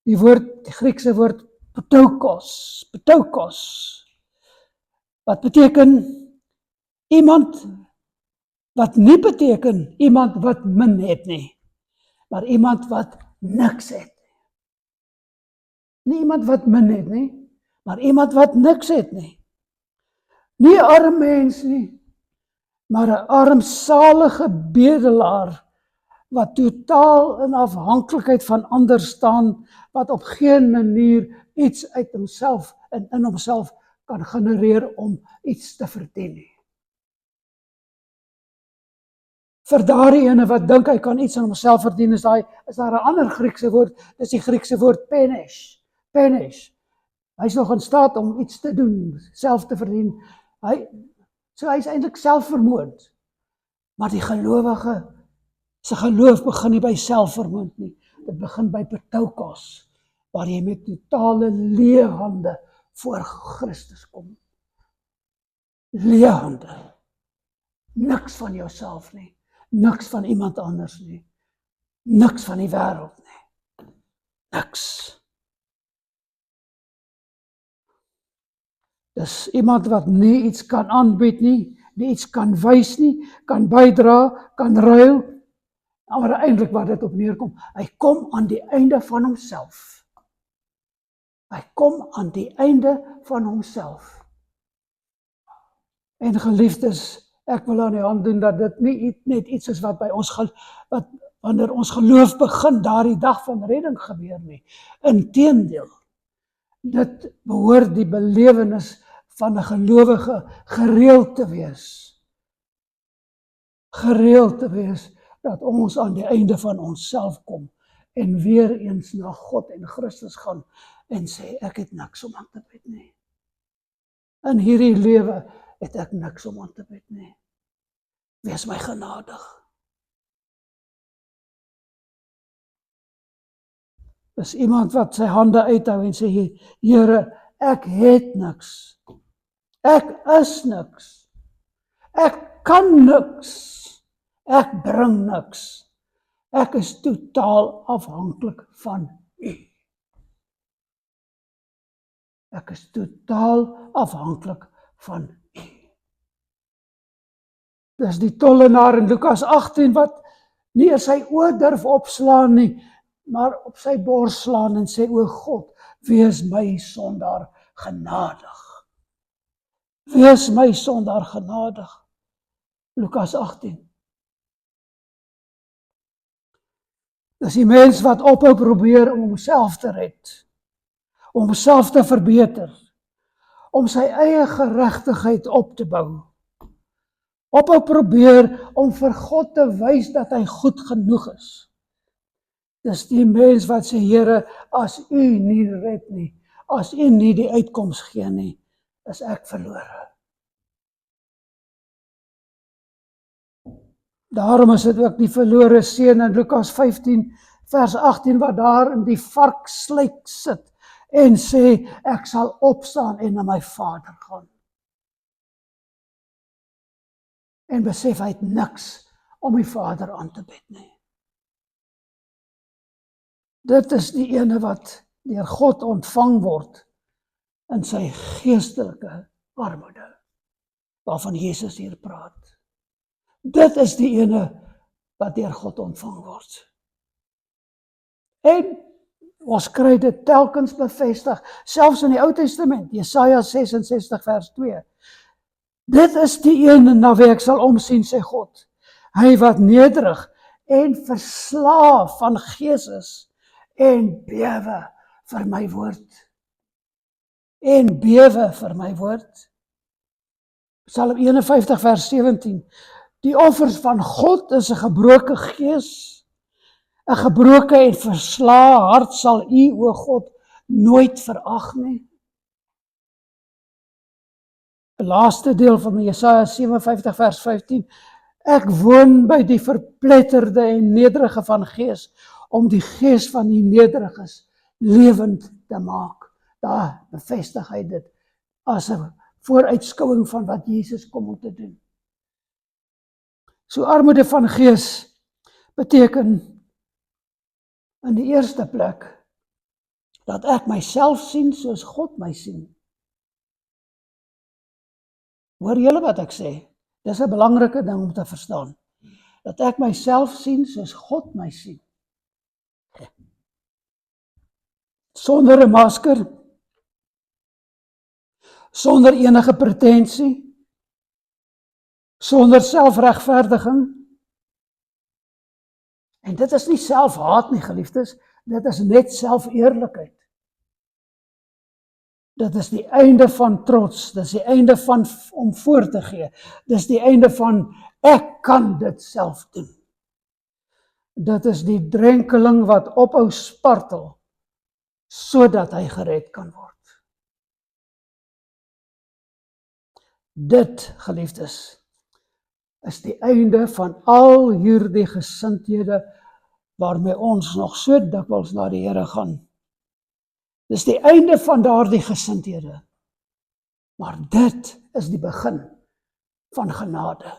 die Griekse woord ptoukos, wat beteken Iemand wat nie beteken iemand wat min het nie, maar iemand wat niks het. Nie iemand wat min het nie, maar iemand wat niks het nie. Nie 'n arm mens nie, maar 'n armsalige bedelaar wat totaal in afhanklikheid van ander staan, wat op geen manier iets uit homself en in homself kan genereer om iets te verdien nie. Vir daardie ene wat dink hy kan iets in homself verdien, is daar 'n ander Griekse woord, dis die Griekse woord penes. Penes. Hy is nog in staat om iets te doen, self te verdien. Hy is eintlik selfvermoond. Maar die gelowige se geloof begin nie by selfvermoond nie. Dit begin by ptoukos, waar jy met totale leë hande voor Christus kom. Leë hande. Niks van jouself nie. Niks van iemand anders nie. Niks van die wêreld nie. Niks. Dis iemand wat nie iets kan aanbied nie iets kan wys nie, kan bydra, kan ruil, maar eintlik wat dit op neerkom, hy kom aan die einde van homself. Hy kom aan die einde van homself. En geliefdes, ek wil aan die hand doen dat dit nie net iets is wat by ons wat wanneer ons geloof begin, daardie dag van redding gebeur nie. Inteendeel, dit behoort die belewenis van 'n gelowige gereeld te wees. Gereeld te wees dat ons aan die einde van onsself kom en weer eens na God en Christus gaan en sê ek het niks om aan te bid nie. In hierdie lewe het ek niks om aan te bid nie. Wees my genadig. Dis iemand wat sy hande uithou en sê, Here, ek het niks. Ek is niks. Ek kan niks. Ek bring niks. Ek is totaal afhanklik van U. Ek is totaal afhanklik van U. Dis die tollenaar in Lukas 18 wat nie eers sy oë durf opslaan nie, maar op sy bors slaan en sê, o God, wees my sondaar genadig. Wees my sondaar genadig. Lukas 18. Dis die mens wat ophou probeer om homself te red, om homself te verbeter, om sy eie geregtigheid op te bou. Ophou probeer om vir God te wys dat hy goed genoeg is. Dis die mens wat sê, Here, as U nie red nie, as U nie die uitkoms gee nie, is ek verlore. Daarom is dit ook die verlore seun in Lukas 15 vers 18 wat daar in die varksluik sit en sê, ek sal opstaan en na my Vader gaan. En besef hy het niks om die Vader aan te bid nie. Dit is die ene wat deur God ontvang word in sy geestelike armoede, waarvan Jesus hier praat. Dit is die ene wat deur God ontvang word. En ons kry dit telkens bevestig, selfs in die Ou Testament, Jesaja 66 vers 2. Dit is die ene na wie ek sal omsien, sê God. Hy wat nederig en verslaaf van gees is en bewe vir my woord. En bewe vir my woord. Psalm 51 vers 17. Die offers van God is 'n gebroke gees, 'n gebroke en verslae hart sal U, o God, nooit verag nie. Die laaste deel van Jesaja 57 vers 15. Ek woon by die verpletterde en nederige van gees, om die gees van die nederiges lewend te maak. Daar bevestig hy dit as 'n vooruitskouing van wat Jesus kom om te doen. So armoede van gees beteken in die eerste plek dat ek myself sien soos God my sien. Hoor julle wat ek sê? Dis 'n belangrike ding om te verstaan. Dat ek myself sien soos God my sien. Sonder 'n masker, sonder enige pretensie, sonder selfregverdiging. En dit is nie selfhaat nie, geliefdes, dit is net selfeerlikheid. Dit is die einde van trots, dit is die einde van om voor te gee, dit is die einde van ek kan dit self doen. Dit is die drenkeling wat ophou spartel, sodat hy gered kan word. Dit, geliefdes, is die einde van al hierdie gesindhede waarmee ons nog so dikwels na die Here gaan. Dis die einde van daardie gesindhede. Maar dit is die begin van genade.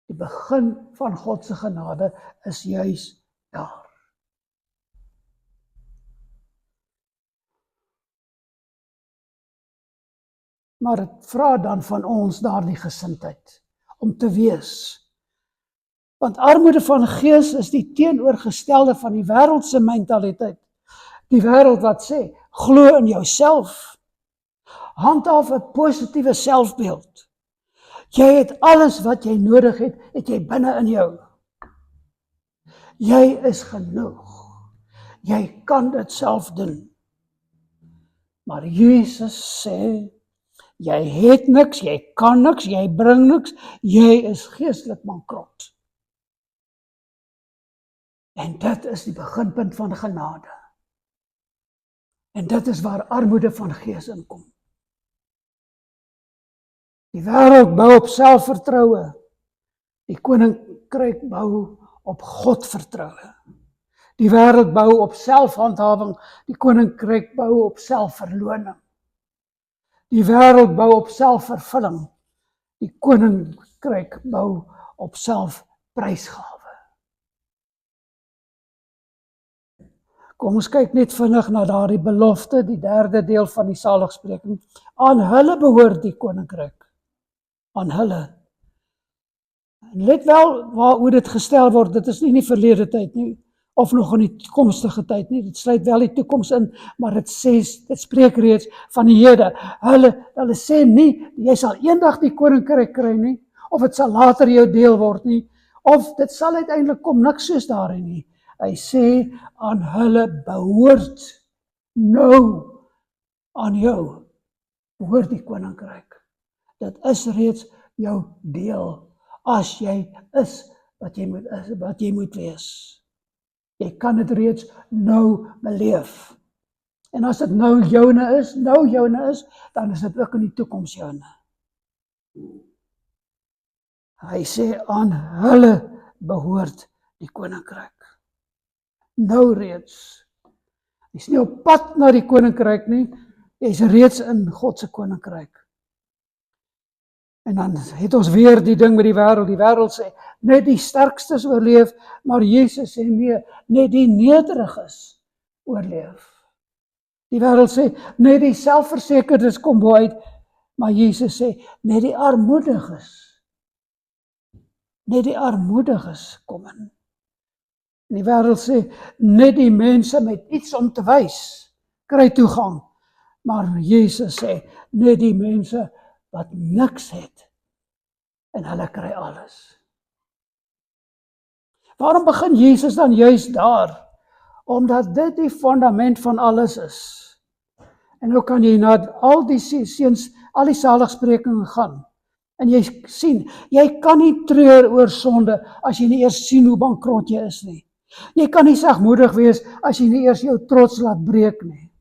Die begin van God se genade is juis daar. Maar dit vra dan van ons daardie gesindheid om te wees. Want armoede van gees is die teenoorgestelde van die wêreldse mentaliteit. Die wêreld wat sê, glo in jouself. Handhaaf 'n positiewe selfbeeld. Jy het alles wat jy nodig het jy binne in jou. Jy is genoeg. Jy kan dit self doen. Maar Jesus sê, jy het niks, jy kan niks, jy bring niks, jy is geestelik bankrot. En dit is die beginpunt van genade. En dit is waar armoede van gees inkom. Die wêreld bou op selfvertroue. Die koninkryk bou op God vertroue. Die wêreld bou op selfhandhawing, die koninkryk bou op selfverloning. Die wêreld bou op selfvervulling, die koninkryk bou op selfprysgawe. Kom ons kyk net vinnig na daardie belofte, die derde deel van die saligspreking. Aan hulle behoort die koninkryk. Aan hulle. En let wel hoe dit gestel word, dit is nie in die verlede tyd nie, of nog in die toekomstige tyd nie, dit sluit wel die toekoms in, maar dit spreek reeds van die hede. Hulle sê nie, jy sal eendag die koninkryk kry nie, of dit sal later jou deel word nie, of dit sal uiteindelik kom, niks soos daarin nie. Hy sê, aan hulle behoort, nou, aan jou, behoort die koninkryk. Dit is reeds jou deel, as jy is wat jy moet wees. Jy kan dit reeds nou beleef. En as dit nou joune is, dan is dit ook in die toekoms joune. Hy sê, aan hulle behoort die koninkryk. Nou reeds. Jy is nie op pad na die koninkryk nie, jy is reeds in God se koninkryk. En dan het ons weer die ding met die wêreld sê, net die sterkstes oorleef, maar Jesus sê nee, net die nederiges oorleef. Die wêreld sê, net die selfversekerdes kom bo uit, maar Jesus sê, net die armoediges kom in. En die wêreld sê, net die mense met iets om te wys, kry toegang. Maar Jesus sê, net die mense wat niks het, en hulle kry alles. Waarom begin Jesus dan juist daar? Omdat dit die fundament van alles is. En nou kan jy na al die seuns, al die saligsprekinge gaan, en jy sien, jy kan nie treur oor sonde, as jy nie eers sien hoe bankrot jy is nie. Jy kan nie sagmoedig wees, as jy nie eers jou trots laat breek nie.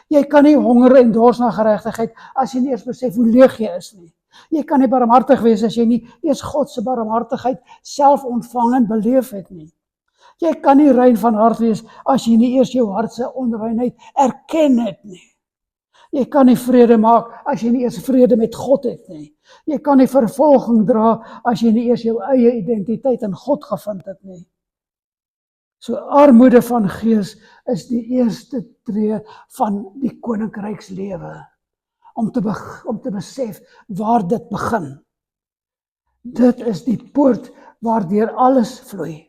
Jy kan nie honger en dors na geregtigheid, as jy nie eers besef hoe leeg jy is nie. Jy kan nie barmhartig wees, as jy nie eers God se barmhartigheid self ontvang en beleef het nie. Jy kan nie rein van hart wees, as jy nie eers jou hart se onreinheid erken het nie. Jy kan nie vrede maak, as jy nie eers vrede met God het nie. Jy kan nie vervolging dra, as jy nie eers jou eie identiteit in God gevind het nie. So armoede van gees is die eerste tree van die koninkrykslewe, om te besef waar dit begin. Dit is die poort waardeur alles vloei.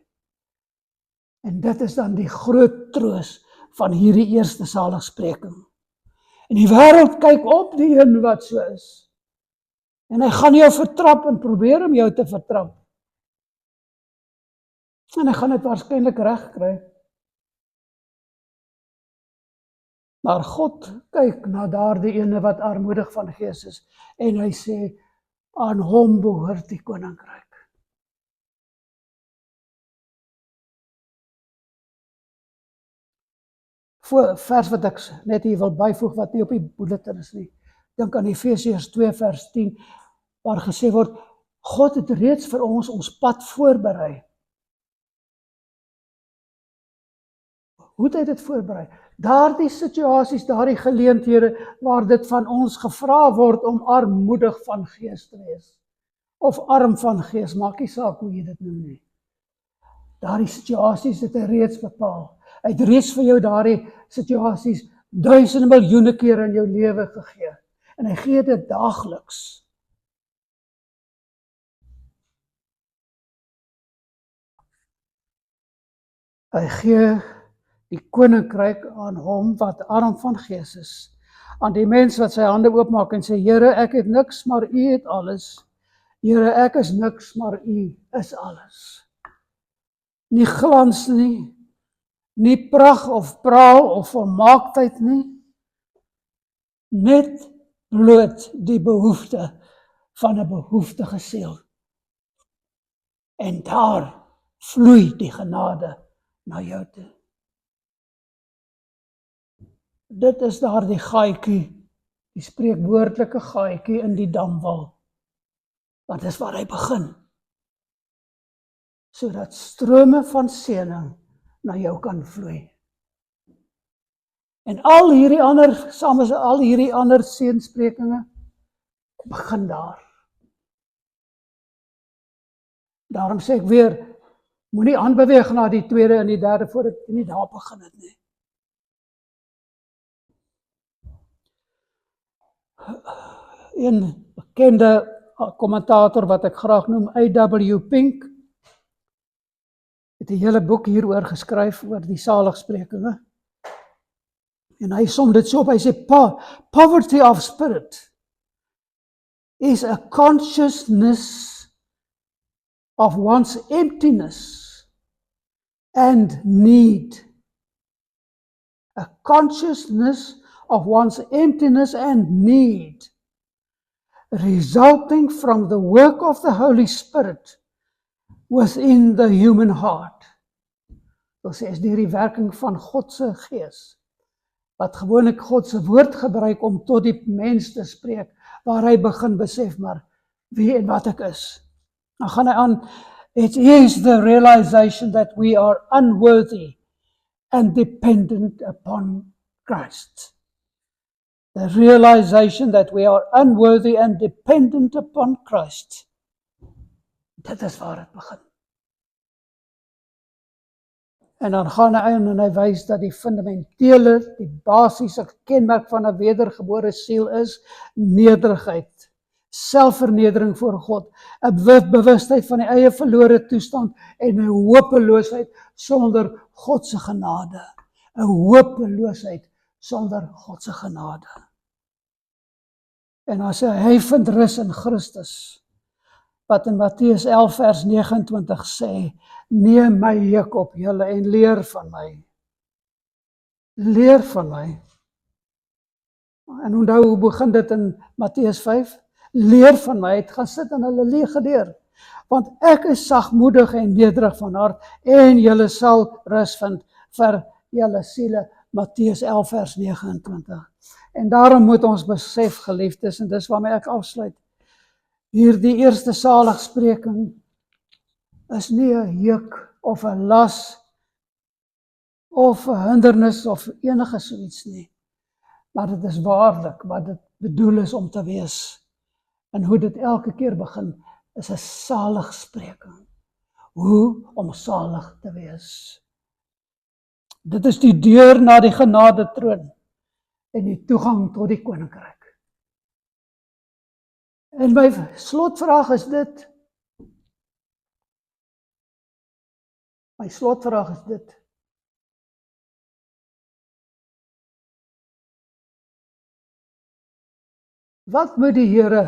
En dit is dan die groot troos van hierdie eerste saligspreking. En die wêreld kyk op die een wat so is. En hy gaan jou vertrap en probeer om jou te vertrap. En hy gaan dit waarskynlik reg kry. Maar God kyk na daardie ene wat armoedig van gees is en hy sê, aan hom behoort die koninkryk. Vers wat ek net hier wil byvoeg wat nie op die bulletin is nie. Dink aan Efesiërs 2 vers 10 waar gesê word, God het reeds vir ons pad voorberei. Hoe het hy dit voorberei? Daardie situasies, daardie geleenthede waar dit van ons gevra word om armoedig van gees te wees. Of arm van gees, maak nie saak hoe jy dit noem nie. Daardie situasies het hy reeds bepaal. Hy het reeds vir jou daardie situasies duisende miljoene kere in jou lewe gegee. En hy gee dit daagliks. Hy gee die koninkryk aan hom wat arm van gees is. Aan die mens wat sy hande oopmaak en sê, Here, ek het niks, maar U het alles. Here, ek is niks, maar U is alles. Nie glans nie, nie pragt of praal of volmaaktheid nie. Net bloot die behoefte van 'n behoeftige siel. En daar vloei die genade na jou toe. Dit is daar die gaatjie, die spreekwoordelike gaatjie in die damwal. Want dis waar hy begin. Sodat strome van seëning na jou kan vloei. En al hierdie ander seënsprekinge begin daar. Daarom sê ek weer, moenie aanbeweeg na die tweede en die derde voordat jy nie daar begin het nie. Een bekende kommentator wat ek graag noem, A.W. Pink, het 'n hele boek hieroor geskryf oor die saligsprekinge. En hy som dit so op, hy sê, poverty of spirit is a consciousness of one's emptiness and need. A consciousness of one's emptiness and need, resulting from the work of the Holy Spirit within the human heart. Dit sê, is die werking van God se gees, wat gewoonlik God se woord gebruik om tot die mens te spreek, waar hy begin besef, maar wie en wat ek is. Dan gaan hy aan, it is the realization that we are unworthy and dependent upon Christ. The realization that we are unworthy and dependent upon Christ. Dit is waar het begin. En dan gaan hy aan en hy wys dat die fundamentele, die basiese kenmerk van 'n wedergebore siel is nederigheid, selfvernedering voor God, 'n bewustheid van die eie verlore toestand en 'n hopeloosheid sonder God se genade. 'n Hopeloosheid sonder God se genade. En as hy vind rus in Christus, wat in Matteus 11 vers 29 sê, neem my juk op julle en leer van my. Leer van my. En onthou, hoe begin dit in Matteus 5? Leer van my, het gaan sit en hulle geleer. Want ek is sagmoedig en nederig van hart, en julle sal rus vind vir julle siele. Matteus 11 vers 29. En daarom moet ons besef, geliefdes, en dis waarmee ek afsluit, hierdie eerste saligspreking is nie 'n juk of 'n las of 'n hindernis of enige soets nie. Maar dit is waarlik wat dit bedoel is om te wees. En hoe dit elke keer begin, is 'n saligspreking. Hoe om salig te wees. Dit is die deur na die genadetroon en die toegang tot die koninkryk. En my slotvraag is dit, My slotvraag is dit. Wat moet die Here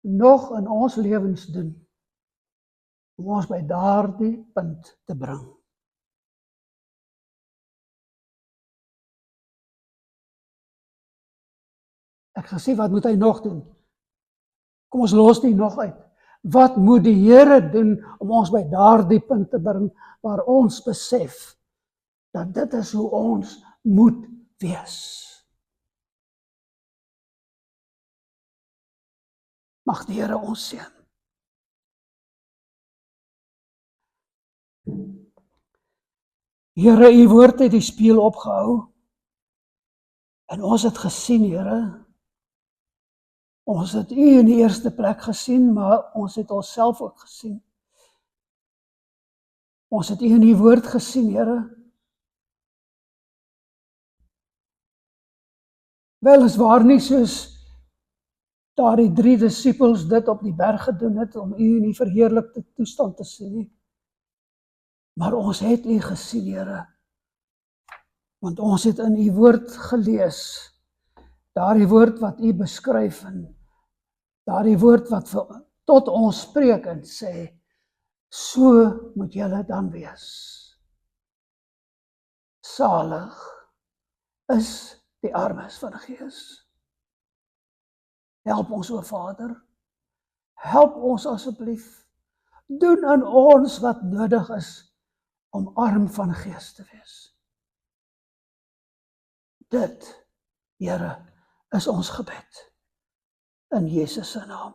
nog in ons lewens doen om ons by daardie punt te bring? Ek gaan sê, wat moet hy nog doen? Kom ons los die nog uit. Wat moet die Here doen om ons by daardie punt te bring waar ons besef dat dit is hoe ons moet wees? Mag die Here ons seën. Here, u woord het die spieël opgehou en ons het gesien, Here. Ons het u in die eerste plek gesien, maar ons het onsself ook gesien. Ons het u in die woord gesien, Here. Weliswaar nie soos daardie 3 disippels dit op die berg gedoen het om u in die verheerlikte toestand te sien nie. Maar ons het u gesien, Here. Want ons het in u woord gelees, daardie woord wat u beskryf en daardie woord wat tot ons spreek en sê, so moet julle dan wees. Salig is die armes van gees. Help ons, o Vader. Help ons asseblief. Doen aan ons wat nodig is om arm van gees te wees. Dit, Here, is ons gebed. In Jesus se naam.